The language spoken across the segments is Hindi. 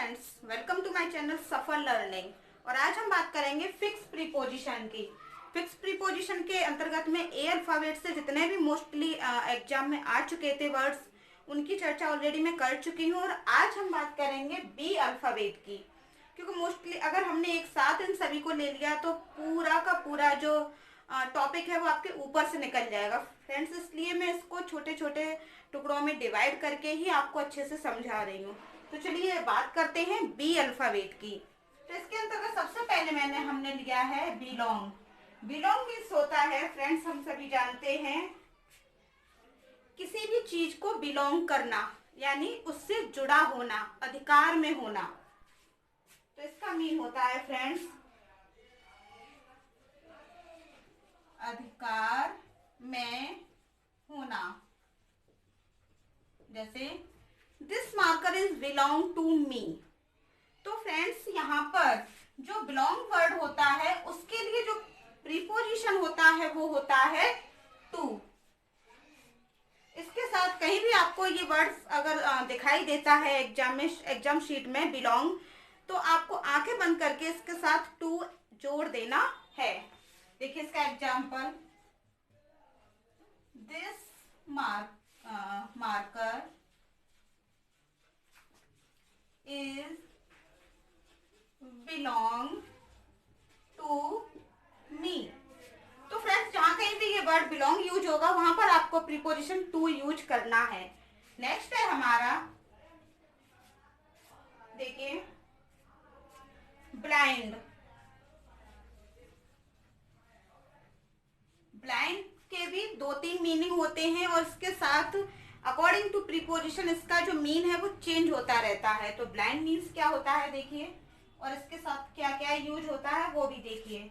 Friends, welcome to my channel Safal learning. और आज हम बात करेंगे फिक्स प्रीपोजिशन की। फिक्स प्रीपोजिशन के अंतर्गत में ए अल्फाबेट से जितने भी मोस्टली एग्जाम में आ चुके थे वर्ड्स, उनकी चर्चा ऑलरेडी मैं कर चुकी हूँ। और आज हम बात करेंगे बी अल्फाबेट की, क्योंकि मोस्टली अगर हमने एक साथ इन सभी को ले लिया तो पूरा का पूरा जो टॉपिक है वो आपके ऊपर से निकल जाएगा फ्रेंड्स। इसलिए मैं इसको छोटे छोटे टुकड़ों में डिवाइड करके ही आपको अच्छे से समझा रही हूँ। तो चलिए बात करते हैं बी अल्फाबेट की। तो इसके अंतर्गत सबसे पहले हमने लिया है बिलोंग। बिलोंग मीन्स होता है फ्रेंड्स, हम सभी जानते हैं, किसी भी चीज को बिलोंग करना, यानी उससे जुड़ा होना, अधिकार में होना। तो इसका मीन होता है फ्रेंड्स अधिकार में होना। जैसे this marker is belong to me. तो फ्रेंड्स यहाँ पर जो बिलोंग वर्ड होता है उसके लिए जो प्रीपोजिशन होता है वो होता है टू। इसके साथ कहीं भी आपको ये वर्ड्स अगर दिखाई देता है एग्जाम शीट में बिलोंग, तो आपको आंखें बंद करके इसके साथ टू जोड़ देना है। देखिए इसका example, this marker is belong to me. तो फ्रेंड्स जहां कहीं भी ये वर्ड बिलोंग यूज होगा वहां पर आपको प्रीपोजिशन टू यूज करना है। नेक्स्ट है हमारा, देखिए ब्लाइंड। ब्लाइंड के भी दो तीन मीनिंग होते हैं और इसके साथ अकॉर्डिंग टू प्रीपोजिशन इसका जो मीन है वो चेंज होता रहता है। तो ब्लाइंड मीन्स क्या होता है देखिए, और इसके साथ क्या क्या यूज होता है वो भी देखिए।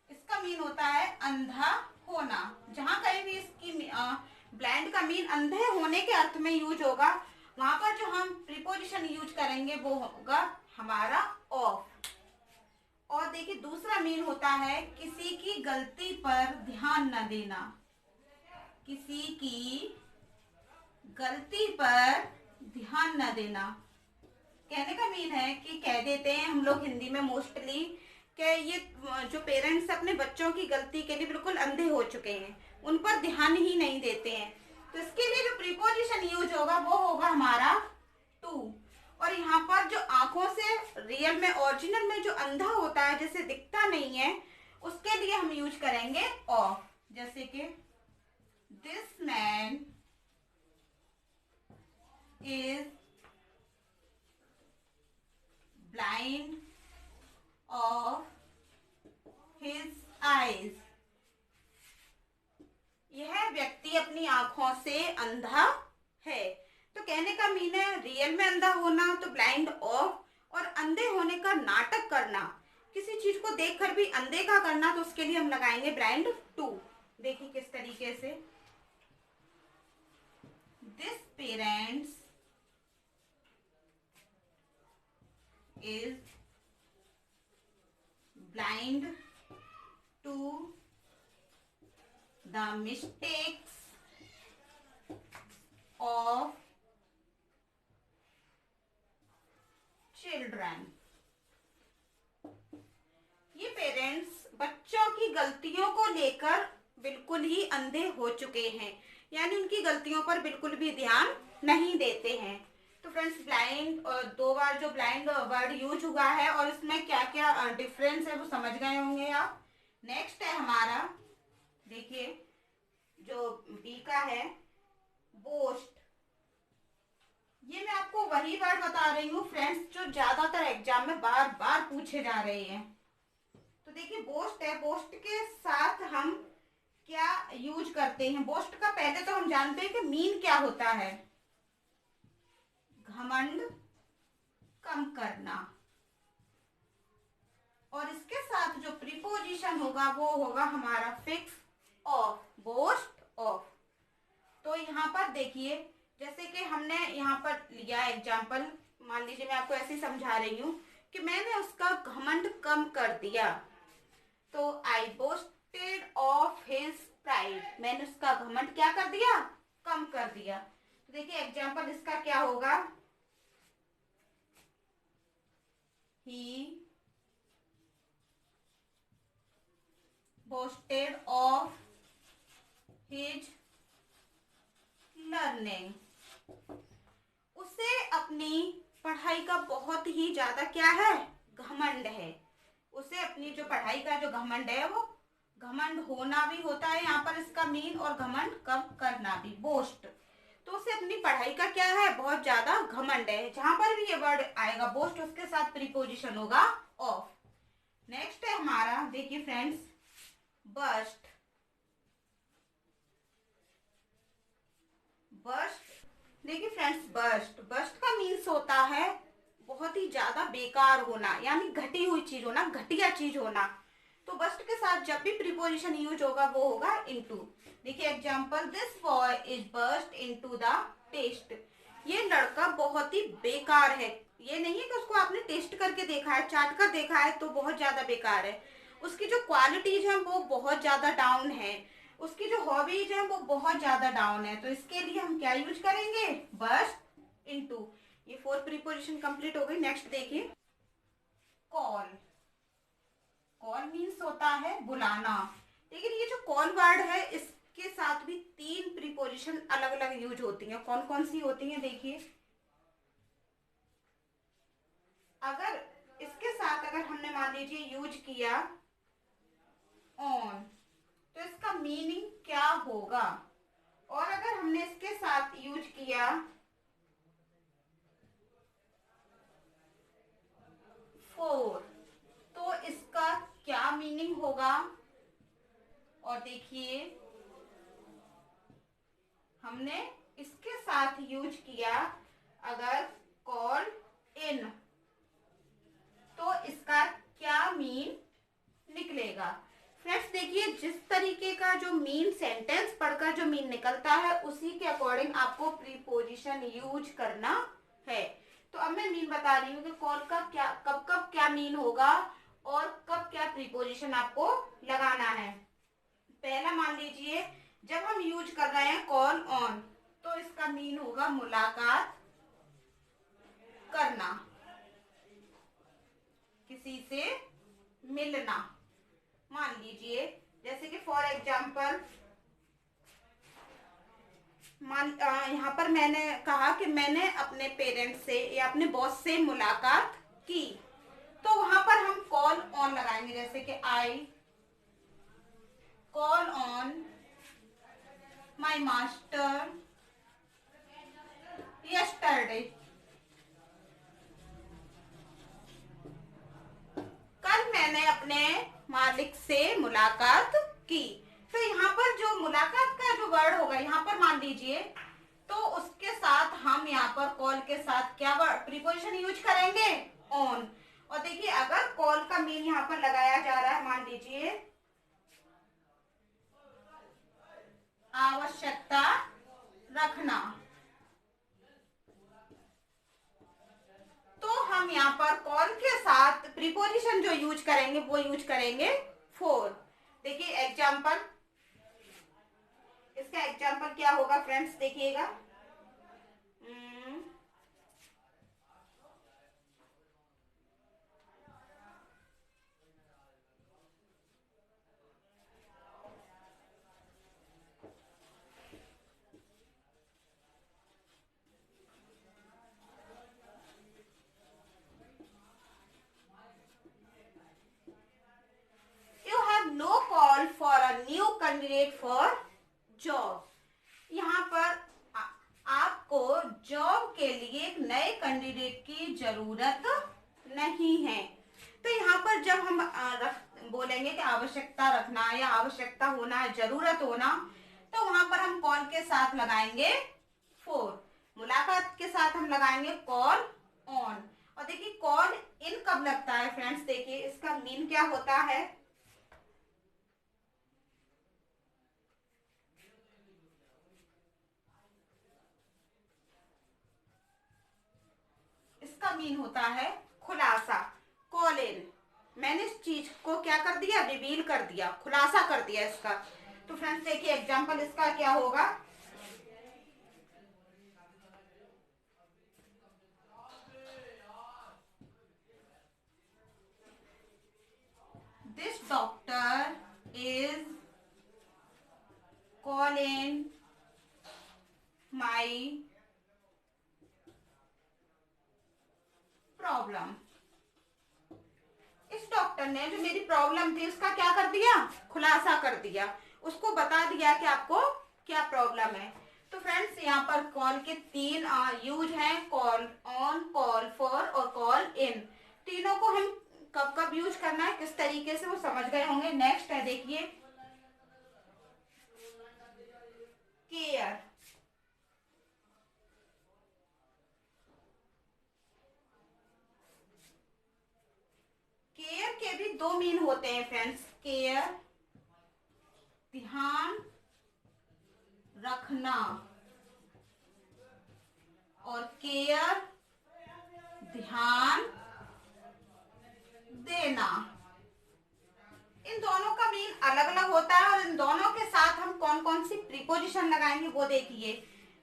इसका मीन होता है अंधा होना। जहां कहीं भी इसकी ब्लाइंड का मीन अंधे होने के अर्थ में यूज होगा, वहां पर जो हम प्रीपोजिशन यूज करेंगे वो होगा हमारा ऑफ। और देखिए दूसरा मीन होता है किसी की गलती पर ध्यान न देना। किसी की गलती पर ध्यान न देना कहने का मीन है कि कह देते हैं हम लोग हिंदी में मोस्टली कि ये जो पेरेंट्स अपने बच्चों की गलती के लिए बिल्कुल अंधे हो चुके हैं, उन पर ध्यान ही नहीं देते हैं। तो इसके लिए जो प्रीपोजिशन यूज होगा वो होगा हमारा टू। और यहाँ पर जो आंखों से रियल में ओरिजिनल में जो अंधा होता है, जैसे दिखता नहीं है, उसके लिए हम यूज करेंगे ऑफ। जैसे कि this man is blind of his eyes. यह व्यक्ति अपनी आंखों से अंधा है। तो कहने का मीन है रियल में अंधा होना तो ब्लाइंड ऑफ, और अंधे होने का नाटक करना, किसी चीज को देखकर भी अनदेखा करना, तो उसके लिए हम लगाएंगे ब्लाइंड टू। देखिए किस तरीके से, this parents is blind to the mistakes of children। ये पेरेंट्स बच्चों की गलतियों को लेकर बिल्कुल ही अंधे हो चुके हैं, यानी उनकी गलतियों पर बिल्कुल भी ध्यान नहीं देते हैं। तो फ्रेंड्स ब्लाइंड दो बार जो ब्लाइंड वर्ड यूज हुआ है और इसमें क्या क्या डिफरेंस है वो समझ गए होंगे आप। नेक्स्ट है हमारा, देखिए जो बी का है बोस्ट। ये मैं आपको वही वर्ड बता रही हूँ फ्रेंड्स जो ज्यादातर एग्जाम में बार बार पूछे जा रहे हैं। तो देखिए बोस्ट है, बोस्ट के साथ हम क्या यूज करते हैं। बोस्ट का पहले तो हम जानते हैं कि मीन क्या होता है, घमंड, कम करना। और इसके साथ जो प्रीपोजिशन होगा वो होगा हमारा फिक्स ऑफ, बोस्ट ऑफ। तो यहाँ पर देखिए जैसे कि हमने यहाँ पर लिया एग्जाम्पल, मान लीजिए मैं आपको ऐसे ही समझा रही हूँ कि मैंने उसका घमंड कम कर दिया, तो आई बोस्टेड ऑफ हिज प्राइड, मैंने उसका घमंड क्या कर दिया, कम कर दिया। तो देखिए एग्जाम्पल इसका क्या होगा, ही बोस्टेड ऑफ हिज लर्निंग, उसे अपनी पढ़ाई का बहुत ही ज्यादा क्या है, घमंड है। उसे अपनी जो पढ़ाई का जो घमंड है वो घमंड होना भी होता है यहाँ पर इसका मीन, और घमंड कम करना भी, बोस्ट। तो उसे अपनी पढ़ाई का क्या है, बहुत ज्यादा घमंड है। जहां पर भी ये वर्ड आएगा बोस्ट, उसके साथ प्रीपोजिशन होगा ऑफ। नेक्स्ट है हमारा, देखिए फ्रेंड्स, बस्ट। बस्ट, देखिए फ्रेंड्स, बस्ट बस्ट का मीन्स होता है बहुत ही ज्यादा बेकार होना, यानी घटी हुई चीज होना, घटिया चीज होना। तो बस्ट के साथ जब भी प्रीपोजिशन यूज होगा वो होगा इनटू। देखिए example, this boy is bust into the test, ये लड़का बहुत ही बेकार है। ये नहीं है कि उसको आपने टेस्ट करके देखा है, चाट कर देखा है तो बहुत ज्यादा बेकार है। उसकी जो क्वालिटीज है वो बहुत ज्यादा डाउन है, उसकी जो हॉबीज है वो बहुत ज्यादा डाउन है। तो इसके लिए हम क्या यूज करेंगे, बस्ट इनटू। ये 4 प्रीपोजिशन कंप्लीट हो गई। नेक्स्ट देखिए, कॉल। कॉल मीन्स होता है बुलाना। लेकिन ये जो कॉल वर्ड है इसके साथ भी 3 प्रीपोजिशन अलग अलग यूज होती हैं। कौन कौन सी होती हैं, देखिए। अगर इसके साथ अगर हमने मान लीजिए यूज किया ऑन, तो इसका मीनिंग क्या होगा। और अगर हमने इसके साथ यूज किया फोर, तो इसका क्या मीनिंग होगा। और देखिए हमने इसके साथ यूज किया अगर कॉल इन, तो इसका क्या मीन निकलेगा। फ्रेंड्स देखिए, जिस तरीके का जो मीन सेंटेंस पढ़कर जो मीन निकलता है उसी के अकॉर्डिंग आपको प्रीपोजिशन यूज करना है। तो अब मैं मीन बता रही हूँ कि कॉल का क्या, कब कब क्या मीन होगा और कब क्या प्रीपोजिशन आपको लगाना है। पहला मान लीजिए, जब हम यूज कर रहे हैं कॉल ऑन, तो इसका मीन होगा मुलाकात करना, किसी से मिलना। मान लीजिए जैसे कि फॉर एग्जाम्पल, यहाँ पर मैंने कहा कि मैंने अपने पेरेंट्स से या अपने बॉस से मुलाकात की, तो वहां पर हम कॉल ऑन लगाएंगे। जैसे कि I call on my master yesterday, कल मैंने अपने मालिक से मुलाकात की। तो यहाँ पर जो मुलाकात का जो वर्ड होगा यहाँ पर मान लीजिए, तो उसके साथ हम यहाँ पर कॉल के साथ क्या वर्ड प्रीपोजिशन यूज करेंगे, ऑन। और देखिए अगर कॉल का मीन यहाँ पर लगाया जा रहा है, मान लीजिए आवश्यकता रखना, तो हम यहाँ पर कॉल के साथ प्रीपोजिशन जो यूज करेंगे वो यूज करेंगे फोर। देखिए एग्जाम्पल, इसका एग्जाम्पल क्या होगा फ्रेंड्स, देखिएगा। You have no call for a new candidate for job. यहाँ पर आपको जॉब के लिए एक नए कैंडिडेट की जरूरत नहीं है। तो यहाँ पर जब हम बोलेंगे कि आवश्यकता रखना या आवश्यकता होना, जरूरत होना, तो वहां पर हम कॉल के साथ लगाएंगे फोर, मुलाकात के साथ हम लगाएंगे कॉल ऑन। और देखिए कॉल इन कब लगता है फ्रेंड्स, देखिए इसका मीन क्या होता है। मीन होता है खुलासा, कॉल इन। मैंने इस चीज को क्या कर दिया, रिवील कर दिया, खुलासा कर दिया इसका। तो फ्रेंड्स देखिए एग्जांपल इसका क्या होगा। This doctor is calling my problem. इस डॉक्टर ने जो मेरी प्रॉब्लम थी उसका क्या कर दिया, खुलासा कर दिया, उसको बता दिया कि आपको क्या प्रॉब्लम है। तो फ्रेंड्स यहाँ पर कॉल के तीन यूज हैं, कॉल ऑन, कॉल फॉर और कॉल इन। तीनों को हम कब कब यूज करना है, किस तरीके से, वो समझ गए होंगे। नेक्स्ट है देखिए केयर। केयर के भी दो मीन होते हैं फ्रेंड्स। केयर ध्यान रखना और केयर ध्यान देना। इन दोनों का मीन अलग अलग होता है और इन दोनों के साथ हम कौन कौन सी प्रीपोजिशन लगाएंगे वो देखिए।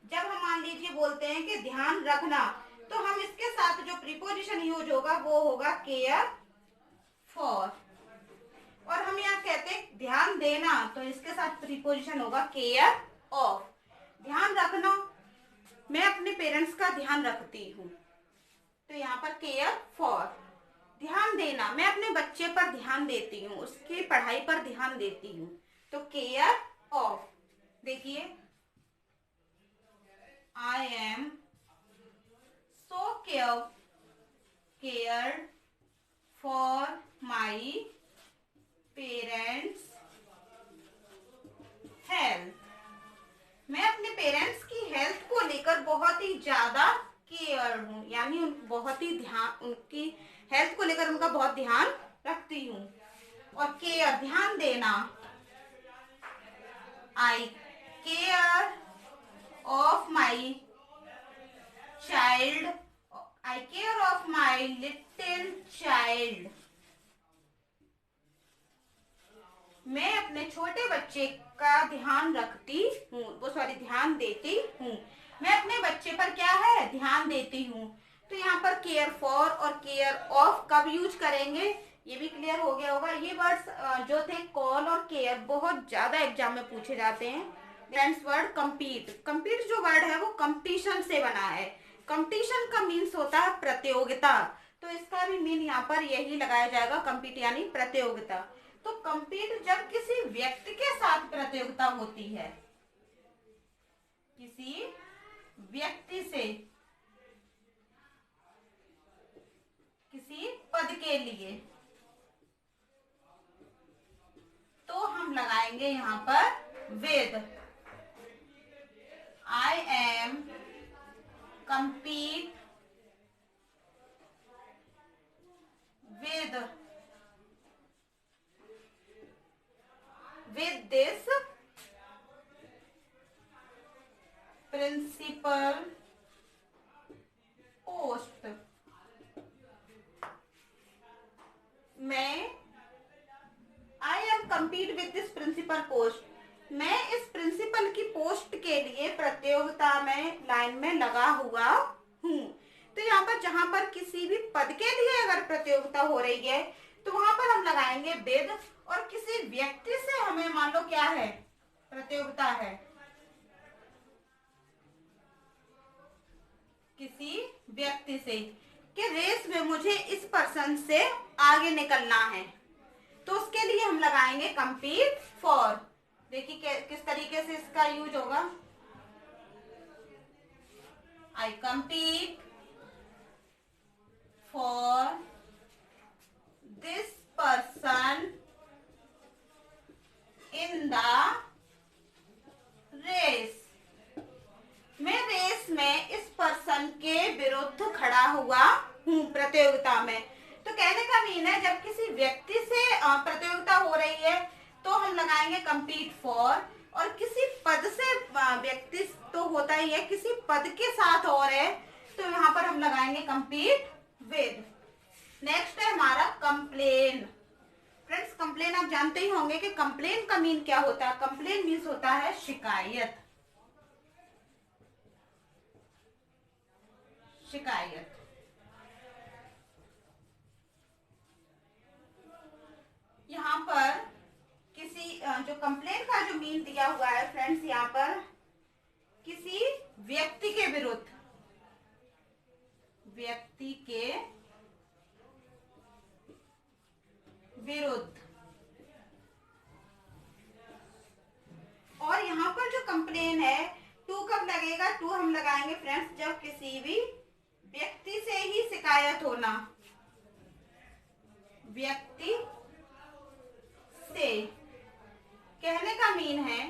जब हम मान लीजिए बोलते हैं कि ध्यान रखना, तो हम इसके साथ जो प्रीपोजिशन यूज होगा वो होगा केयर फॉर। और हम यहाँ कहते हैं ध्यान देना, तो इसके साथ प्रीपोजिशन होगा केयर ऑफ। ध्यान रखना, मैं अपने पेरेंट्स का ध्यान रखती हूँ, तो यहाँ पर केयर फॉर। ध्यान देना, मैं अपने बच्चे पर ध्यान देती हूँ, उसकी पढ़ाई पर ध्यान देती हूँ, तो केयर ऑफ। देखिए I am so care for my parents health. मैं अपने पेरेंट्स की हेल्थ को लेकर बहुत ही ज्यादा केयर हूँ, यानी बहुत ही ध्यान, उनकी हेल्थ को लेकर उनका बहुत ध्यान रखती हूँ। और केयर ध्यान देना, I care of my child, I care of my little child. मैं अपने छोटे बच्चे का ध्यान रखती हूँ, वो सॉरी ध्यान देती हूँ। मैं अपने बच्चे पर क्या है, ध्यान देती हूँ। तो यहाँ पर केयर फॉर और केयर ऑफ कब यूज करेंगे ये भी क्लियर हो गया होगा। ये वर्ड्स जो थे कॉल और केयर बहुत ज्यादा एग्जाम में पूछे जाते हैं। फ्रेंड्स वर्ड कम्पीट, कम्पीट जो वर्ड है वो कंपटीशन से बना है। कंपटीशन का मीन्स होता है प्रतियोगिता, तो इसका भी मीन यहाँ पर यही लगाया जाएगा, कम्पीट यानी प्रतियोगिता। तो कम्पीट जब किसी व्यक्ति के साथ प्रतियोगिता होती है, किसी व्यक्ति से किसी पद के लिए, तो हम लगाएंगे यहाँ पर with. I am compete with this principal post। मैं I am compete with this principal post, मैं इस प्रिंसिपल की पोस्ट के लिए प्रतियोगिता में लाइन में लगा हुआ हूँ। तो यहाँ पर जहां पर किसी भी पद के लिए अगर प्रतियोगिता हो रही है तो वहां पर हम लगाएंगे विद। और किसी व्यक्ति से हमें मान लो क्या है, प्रतियोगिता है, किसी व्यक्ति से कि रेस में मुझे इस पर्सन से आगे निकलना है, तो उसके लिए हम लगाएंगे compete for। देखिए किस तरीके से इसका यूज होगा। I compete for this person in the race। मैं रेस में इस पर्सन के विरुद्ध खड़ा हुआ हूँ प्रतियोगिता में। तो कहने का मीन है जब किसी व्यक्ति से प्रतियोगिता हो रही है तो हम लगाएंगे compete for। और किसी पद से व्यक्ति तो होता ही है, किसी पद के साथ और है तो यहाँ पर हम लगाएंगे compete विद। नेक्स्ट है हमारा कंप्लेन। फ्रेंड्स कंप्लेन आप जानते ही होंगे कि कंप्लेन का मीन क्या होता है। कंप्लेन मीन्स होता है शिकायत। शिकायत। यहाँ पर किसी जो कंप्लेन का जो मीन दिया हुआ है फ्रेंड्स, यहाँ पर किसी व्यक्ति के विरुद्ध, व्यक्ति के विरुद्ध। और यहाँ पर जो कंप्लेन है टू कब लगेगा, टू हम लगाएंगे फ्रेंड्स जब किसी भी व्यक्ति से ही शिकायत होना। व्यक्ति से कहने का मीन है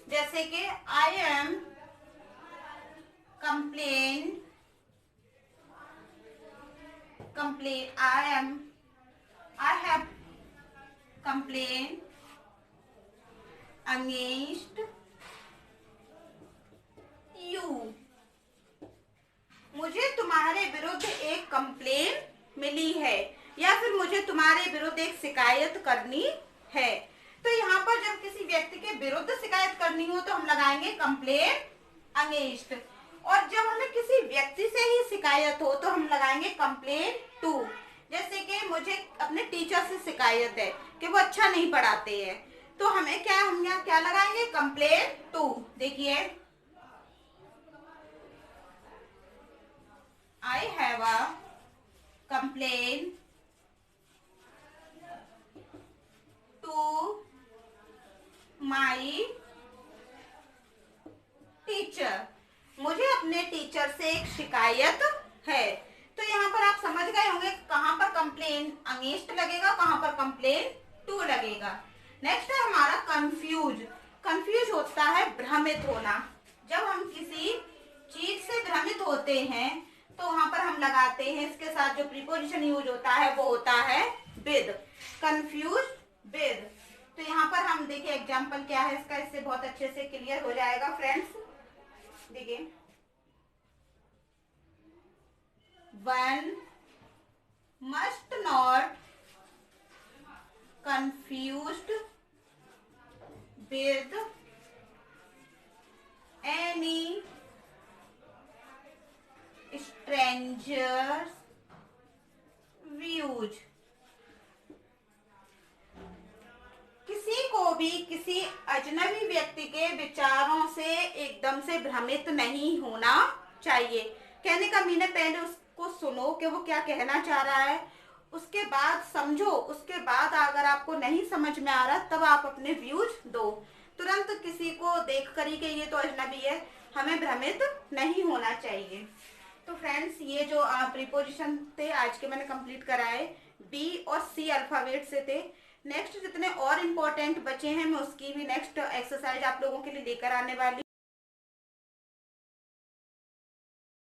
जैसे कि I am complain I have complained against you। मुझे तुम्हारे विरुद्ध एक कंप्लेन मिली है या फिर मुझे तुम्हारे विरुद्ध एक शिकायत करनी है। तो यहाँ पर जब किसी व्यक्ति के विरुद्ध शिकायत करनी हो तो हम लगाएंगे कंप्लेन अगेंस्ट। और जब हमें किसी व्यक्ति से ही शिकायत हो तो हम लगाएंगे कंप्लेन टू। जैसे कि मुझे अपने टीचर से शिकायत है कि वो अच्छा नहीं पढ़ाते हैं, तो हमें क्या, हम यहाँ क्या लगाएंगे, कंप्लेन टू। देखिए I have a complain to my teacher. मुझे अपने टीचर से एक शिकायत है। तो यहाँ पर आप समझ गए होंगे कहाँ पर कंप्लेन अगेंस्ट लगेगा, कहाँ पर कंप्लेन टू लगेगा। नेक्स्ट है हमारा कंफ्यूज। कंफ्यूज होता है भ्रमित होना। जब हम किसी चीज से भ्रमित होते हैं तो वहां पर हम लगाते हैं, इसके साथ जो प्रीपोजिशन यूज होता है वो होता है विद। Confuse with. तो यहाँ पर हम देखिए एग्जाम्पल क्या है इसका, इससे बहुत अच्छे से क्लियर हो जाएगा फ्रेंड्स। देखिए one must not confused with any strangers views। किसी को भी किसी अजनबी व्यक्ति के विचारों से एकदम से भ्रमित नहीं होना चाहिए। कहने का मीन है पहले उसको सुनो कि वो क्या कहना चाह रहा है, उसके बाद समझो, उसके बाद अगर आपको नहीं समझ में आ रहा तब आप अपने व्यूज दो। तुरंत किसी को देख कर ही कि ये तो अजनबी है, हमें भ्रमित नहीं होना चाहिए। तो फ्रेंड्स ये जो प्रीपोजिशन थे आज के मैंने कंप्लीट कराए, बी और सी अल्फाबेट से थे। नेक्स्ट जितने और इम्पोर्टेंट बचे हैं मैं उसकी भी नेक्स्ट एक्सरसाइज आप लोगों के लिए लेकर आने वाली